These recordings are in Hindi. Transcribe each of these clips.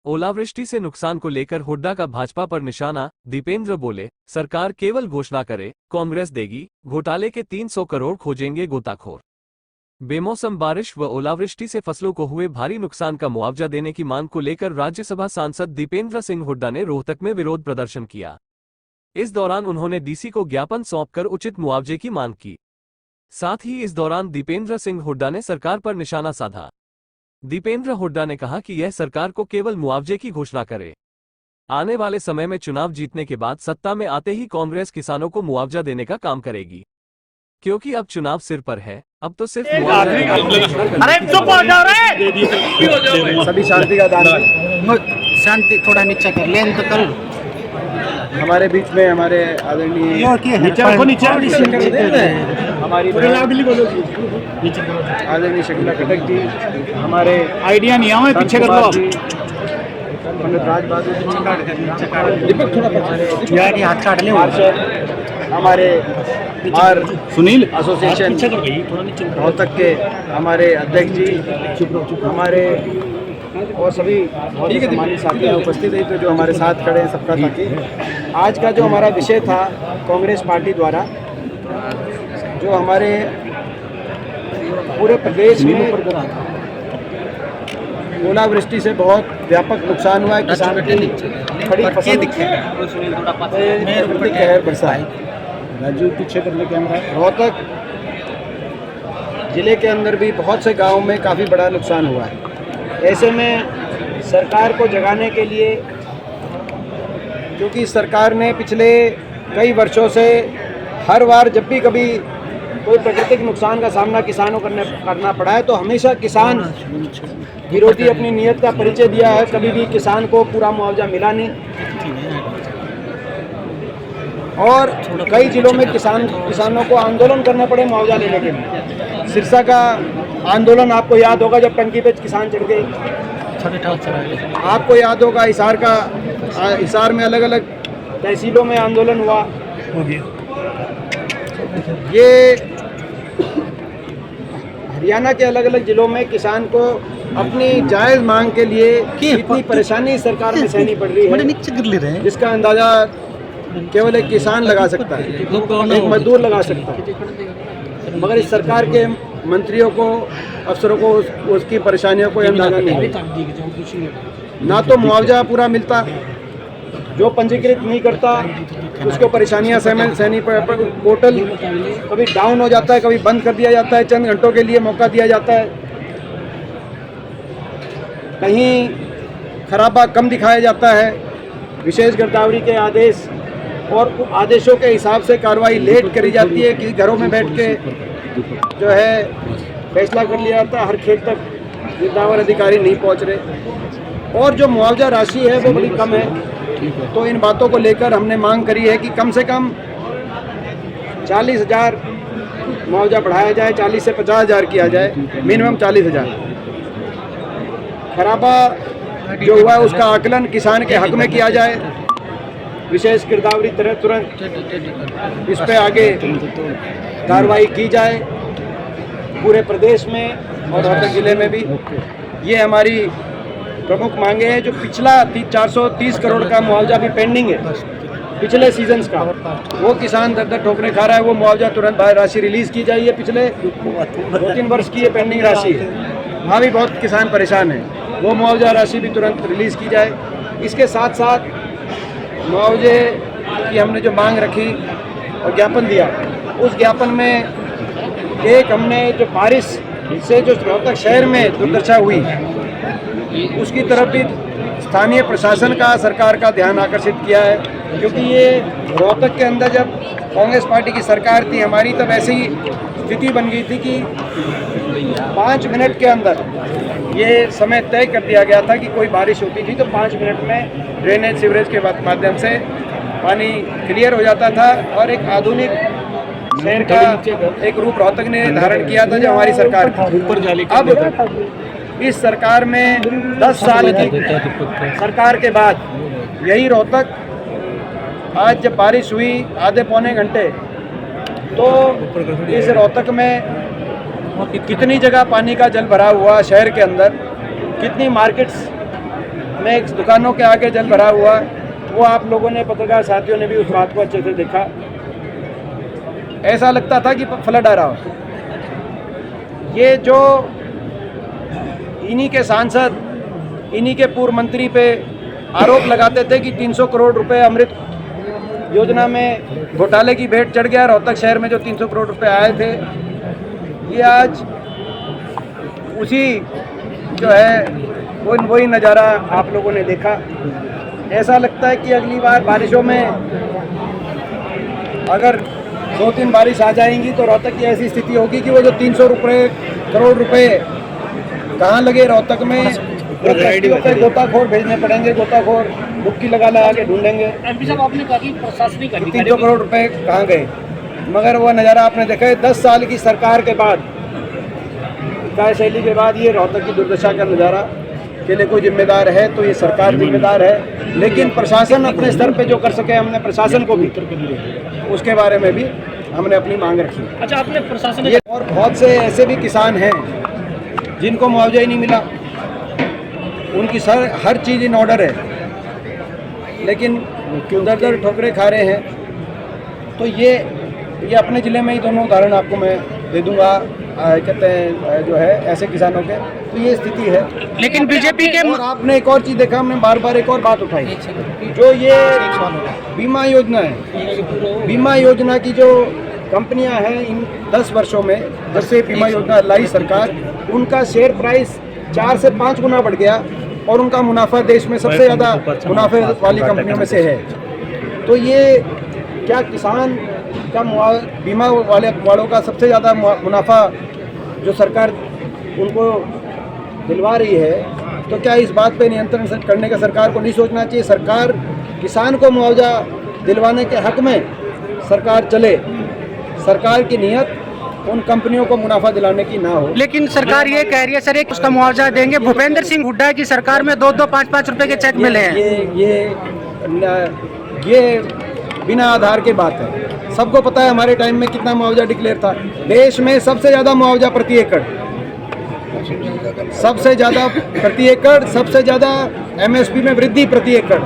ओलावृष्टि से नुकसान को लेकर हुड्डा का भाजपा पर निशाना। दीपेंद्र बोले, सरकार केवल घोषणा करे, कांग्रेस देगी, घोटाले के 300 करोड़ खोजेंगे गोताखोर। बेमौसम बारिश व ओलावृष्टि से फसलों को हुए भारी नुकसान का मुआवजा देने की मांग को लेकर राज्यसभा सांसद दीपेंद्र सिंह हुड्डा ने रोहतक में विरोध प्रदर्शन किया। इस दौरान उन्होंने डीसी को ज्ञापन सौंपकर उचित मुआवजे की मांग की। साथ ही इस दौरान दीपेंद्र सिंह हुड्डा ने सरकार पर निशाना साधा। दीपेंद्र हुड्डा ने कहा कि यह सरकार को केवल मुआवजे की घोषणा करे। आने वाले समय में चुनाव जीतने के बाद सत्ता में आते ही कांग्रेस किसानों को मुआवजा देने का काम करेगी, क्योंकि अब चुनाव सिर पर है। अब तो सिर्फ सभी शांति का दान, शांति थोड़ा नीचे कर लें तो कल हमारे बीच में हमारे आदरणीय हमारी आदरणीय शकीला खटक जी, हमारे आइडिया नहीं आवे पीछे कर लो पंडित राज बहादुर दीपक थोड़ा यार ये हाथ काट ले हमारे आर सुनील एसोसिएशन रोहतक के हमारे अध्यक्ष जी, हमारे और सभी बहुत सम्मानित साथी उपस्थित है तो जो हमारे साथ खड़े हैं सबका साथी। आज का जो हमारा विषय था, कांग्रेस पार्टी द्वारा जो हमारे पूरे प्रदेश में ओलावृष्टि से बहुत व्यापक नुकसान हुआ है। किसान की खड़ी फसल कहर बरसा है। राजू पीछे कर ले कैमरा। रोहतक जिले के अंदर भी बहुत से गांवों में काफ़ी बड़ा नुकसान हुआ है। ऐसे में सरकार को जगाने के लिए, क्योंकि सरकार ने पिछले कई वर्षों से हर बार जब भी कभी कोई प्राकृतिक नुकसान का सामना किसानों करना पड़ा है तो हमेशा किसान विरोधी अपनी नीयत का परिचय दिया है। कभी भी किसान को पूरा मुआवजा मिला नहीं और कई जिलों में किसानों को आंदोलन करना पड़े मुआवजा लेने के लिए। सिरसा का आंदोलन आपको याद होगा, जब टंकी पे किसान चढ़ गए। आपको याद होगा हिसार में अलग अलग तहसीलों में आंदोलन हुआ। ये हरियाणा के अलग अलग जिलों में किसान को अपनी जायज़ मांग के लिए इतनी परेशानी सरकार में सहनी पड़ रही है, जिसका अंदाज़ा केवल एक किसान लगा सकता है, एक मजदूर लगा सकता है। मगर इस सरकार के मंत्रियों को, अफसरों को उसकी परेशानियों को अंदाजा नहीं है। ना तो मुआवजा पूरा मिलता, जो पंजीकृत नहीं करता उसको परेशानियां सहनी। पोर्टल कभी डाउन हो जाता है, कभी बंद कर दिया जाता है, चंद घंटों के लिए मौका दिया जाता है, कहीं खराबा कम दिखाया जाता है। विशेष गिरदावरी के आदेश और आदेशों के हिसाब से कार्रवाई लेट करी जाती है कि घरों में बैठ के जो है फैसला कर लिया जाता है। हर खेत तक गिरदावर अधिकारी नहीं पहुंच रहे और जो मुआवजा राशि है वो बड़ी कम है। तो इन बातों को लेकर हमने मांग करी है कि कम से कम 40,000 मुआवजा बढ़ाया जाए, 40 से 50,000 किया जाए, मिनिमम 40,000। खराबा जो हुआ है उसका आकलन किसान के हक में किया जाए। विशेष गिरदावरी तुरंत इस पे आगे कार्रवाई की जाए पूरे प्रदेश में और रोहतक जिले में भी। ये हमारी प्रमुख मांगे हैं। जो पिछला 430 करोड़ का मुआवजा भी पेंडिंग है पिछले सीजन्स का, वो किसान दर ठोकरे खा रहा है। वो मुआवजा तुरंत राशि रिलीज़ की जाए। पिछले 2-3 वर्ष की ये पेंडिंग राशि है, वहाँ भी बहुत किसान परेशान हैं। वो मुआवजा राशि भी तुरंत रिलीज़ की जाए। इसके साथ साथ मुआवजे की हमने जो मांग रखी और ज्ञापन दिया, उस ज्ञापन में एक हमने जो बारिश से जो रोहतक शहर में दुर्दशा हुई उसकी तरफ भी स्थानीय प्रशासन का, सरकार का ध्यान आकर्षित किया है। क्योंकि ये रोहतक के अंदर जब कांग्रेस पार्टी की सरकार थी हमारी, तब ऐसी स्थिति बन गई थी कि 5 मिनट के अंदर ये समय तय कर दिया गया था कि कोई बारिश होती थी तो 5 मिनट में ड्रेनेज सीवरेज के माध्यम से पानी क्लियर हो जाता था और एक आधुनिक शहर का एक रूप रोहतक ने धारण किया था जब हमारी सरकार ऊपर जाली। अब इस सरकार में 10 साल की सरकार के बाद यही रोहतक, आज जब बारिश हुई आधे पौने घंटे, तो इस रोहतक में कितनी जगह पानी का जल भरा हुआ शहर के अंदर, कितनी मार्केट्स में एक दुकानों के आगे जल भरा हुआ है, वो आप लोगों ने, पत्रकार साथियों ने भी उस बात को अच्छे से देखा। ऐसा लगता था कि फ्लड आ रहा हो। ये जो इन्हीं के सांसद, इन्हीं के पूर्व मंत्री पे आरोप लगाते थे कि 300 करोड़ रुपए अमृत योजना में घोटाले की भेंट चढ़ गया, रोहतक शहर में जो 300 करोड़ रुपए आए थे, ये आज उसी जो है वही नज़ारा आप लोगों ने देखा। ऐसा लगता है कि अगली बार बारिशों में अगर 2-3 बारिश आ जाएंगी तो रोहतक की ऐसी स्थिति होगी कि वो जो 300 करोड़ रुपए कहाँ लगे रोहतक में, गोताखोर भेजने पड़ेंगे, गोताखोर डुबकी लगा के ढूंढेंगे। एमपी साहब, आपने कहा कि प्रशासनिक 300 करोड़ रुपए कहाँ गए, मगर वो नज़ारा आपने देखा है 10 साल की सरकार के बाद, कार्यशैली के बाद ये रोहतक की दुर्दशा का नज़ारा के लिए कोई जिम्मेदार है तो ये सरकार जिम्मेदार है। लेकिन प्रशासन अपने स्तर पे जो कर सके, हमने प्रशासन को भी उसके बारे में भी हमने अपनी मांग रखी। अच्छा, आपने प्रशासन और बहुत से ऐसे भी किसान हैं जिनको मुआवजा ही नहीं मिला, उनकी हर चीज़ इन ऑर्डर है, लेकिन दर ठोकरे खा रहे हैं। तो ये अपने ज़िले में ही दोनों उदाहरण आपको मैं दे दूंगा, कहते हैं जो है ऐसे किसानों के, तो ये स्थिति है। लेकिन बीजेपी के और आपने एक और चीज़ देखा, हमने बार बार एक और बात उठाई, जो ये बीमा योजना है, बीमा योजना की जो कंपनियां हैं, इन 10 वर्षों में जब से बीमा योजना लाई सरकार, उनका शेयर प्राइस 4 से 5 गुना बढ़ गया और उनका मुनाफा देश में सबसे ज़्यादा मुनाफे वाली कंपनियों में से है। तो ये क्या किसान का बीमा वालों का सबसे ज़्यादा मुनाफा जो सरकार उनको दिलवा रही है, तो क्या इस बात पे नियंत्रण करने का सरकार को नहीं सोचना चाहिए? सरकार किसान को मुआवजा दिलवाने के हक में सरकार चले, सरकार की नियत उन कंपनियों को मुनाफा दिलाने की ना हो। लेकिन सरकार ये कह रही है सर, एक उसका मुआवजा देंगे। भूपेंद्र सिंह हुड्डा की सरकार में 2-2, 5-5 रुपए के चेक मिले हैं। ये बिना आधार के बात है। सबको पता है हमारे टाइम में कितना मुआवजा डिक्लेयर था। देश में सबसे ज़्यादा मुआवजा प्रति एकड़, सबसे ज़्यादा प्रति एकड़, सबसे ज़्यादा MSP में वृद्धि प्रति एकड़,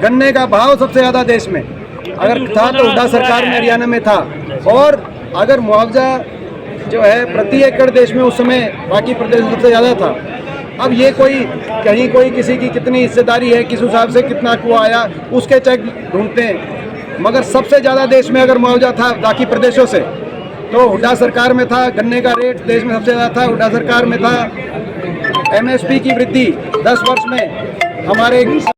गन्ने का भाव सबसे ज़्यादा देश में अगर था तो हुड्डा सरकार में हरियाणा में था। और अगर मुआवजा जो है प्रति एकड़ देश में उस समय बाकी प्रदेश सबसे ज़्यादा था। अब ये कहीं कोई किसी की कितनी हिस्सेदारी है, किस हिसाब से कितना कुआ आया, उसके चेक ढूंढते हैं। मगर सबसे ज़्यादा देश में अगर मुआवजा था बाकी प्रदेशों से तो हुड्डा सरकार में था। गन्ने का रेट देश में सबसे ज़्यादा था, हुड्डा सरकार में था। MSP की वृद्धि 10 वर्ष में हमारे